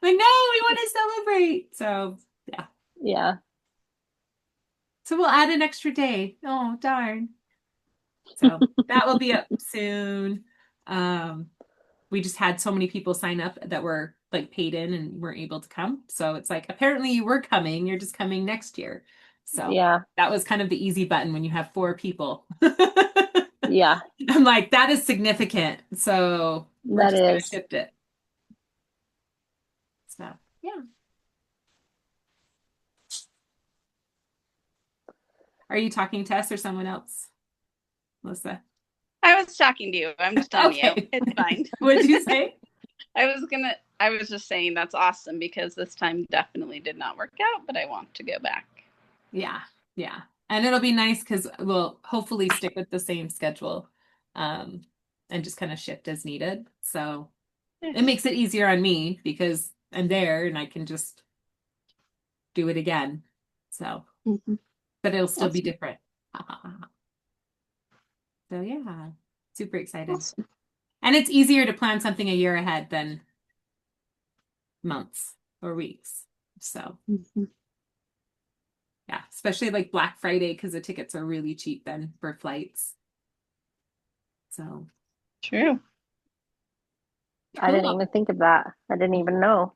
Like, no, we want to celebrate. So, yeah. Yeah. So we'll add an extra day. Oh, darn. So that will be up soon. Um, we just had so many people sign up that were like paid in and weren't able to come. So it's like, apparently you were coming, you're just coming next year. So Yeah. that was kind of the easy button when you have 4 people. Yeah. I'm like, that is significant. So we're That just going to is. shift it. So, yeah. Are you talking to us or someone else, Melissa? I was talking to you. I'm just on you. Okay. It's fine. What did you say? I was just saying that's awesome because this time definitely did not work out, but I want to go back. Yeah, yeah. And it'll be nice because we'll hopefully stick with the same schedule um, and just kind of shift as needed. So it Yes. makes it easier on me because I'm there and I can just do it again. So, Mm-hmm. but it'll still be Awesome. different. So yeah, super excited. Awesome. And it's easier to plan something a year ahead than months or weeks. So Mm-hmm. yeah, especially like Black Friday because the tickets are really cheap then for flights. So True. I didn't Cool. even think of that. I didn't even know.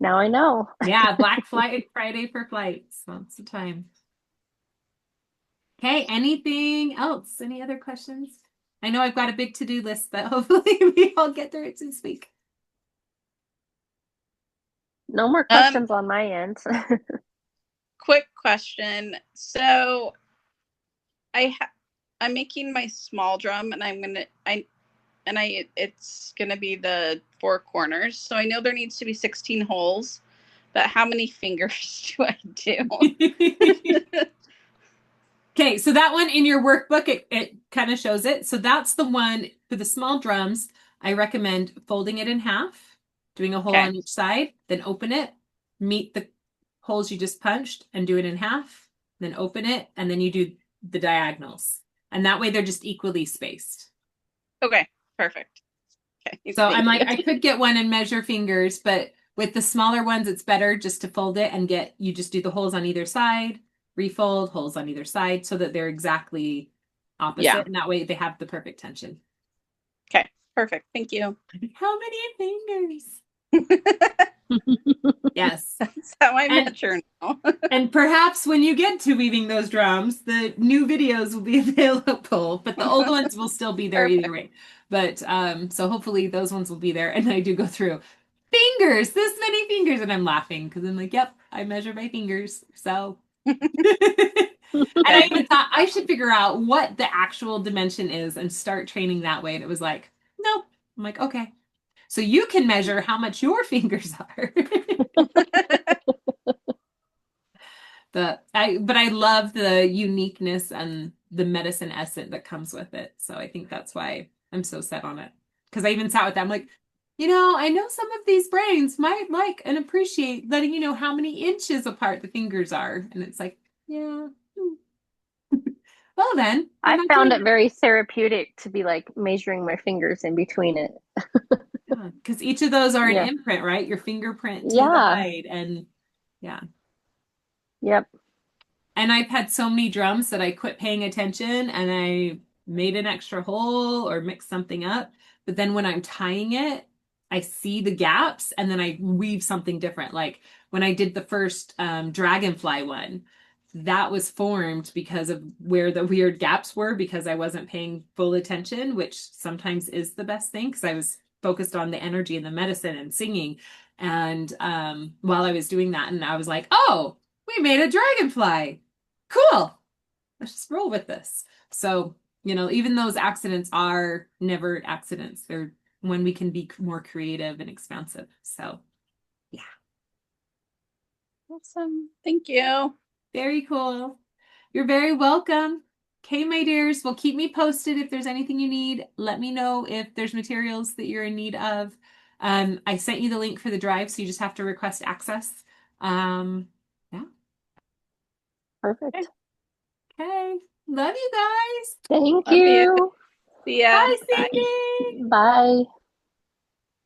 Now I know. Yeah, Black Friday for flights. Lots of time. Okay, anything else? Any other questions? I know I've got a big to-do list that hopefully we all get through it this week. No more Um, questions on my end. quick question. So I'm making my small drum, and it's gonna be the four corners. So I know there needs to be 16 holes, but how many fingers do I do? Okay, so that one in your workbook, it kind of shows it. So that's the one for the small drums. I recommend folding it in half, doing a hole Okay. on each side, then open it, meet the holes you just punched, and do it in half, then open it, and then you do the diagonals. And that way they're just equally spaced. Okay. Perfect. Okay. So I'm Thank like, you. I could get one and measure fingers, but with the smaller ones, it's better just to fold it and you just do the holes on either side, refold, holes on either side so that they're exactly Yeah. opposite. And that way they have the perfect tension. Okay. Perfect. Thank you. How many fingers? Yes. That's how I And measure now. and perhaps when you get to weaving those drums, the new videos will be available, but the old ones will still be there either Perfect. way. But so hopefully those ones will be there. And I do go through fingers, this many fingers, and I'm laughing because I'm like, yep, I measure by fingers. So and I Okay. even thought I should figure out what the actual dimension is and start training that way. And it was like, nope. I'm like, okay. So you can measure how much your fingers are. But I love the uniqueness and the medicine essence that comes with it. So I think that's why I'm so set on it. Because I even sat with them like, I know some of these brains might like and appreciate letting you know how many inches apart the fingers are. And it's like, yeah. Well then, I'm I not found doing it very therapeutic to be like measuring my fingers in between it. it. Because each of those are an Yeah. imprint, right? Your fingerprint to the Yeah. hide. And yeah. Yep. And I've had so many drums that I quit paying attention and I made an extra hole or mixed something up. But then when I'm tying it, I see the gaps and then I weave something different. Like when I did the first dragonfly one, that was formed because of where the weird gaps were because I wasn't paying full attention, which sometimes is the best thing because I was focused on the energy and the medicine and singing. And while I was doing that, and I was like, oh, we made a dragonfly. Cool. Let's just roll with this. So, even those accidents are never accidents. They're when we can be more creative and expansive. So, yeah, Awesome. Thank you. very cool. You're very welcome. Okay, my dears, well, keep me posted if there's anything you need. Let me know if there's materials that you're in need of. I sent you the link for the drive, so you just have to request access. Yeah. Perfect. Okay. Love you guys. Thank Love you. you. See ya. Bye, Bye. Cindy. Bye.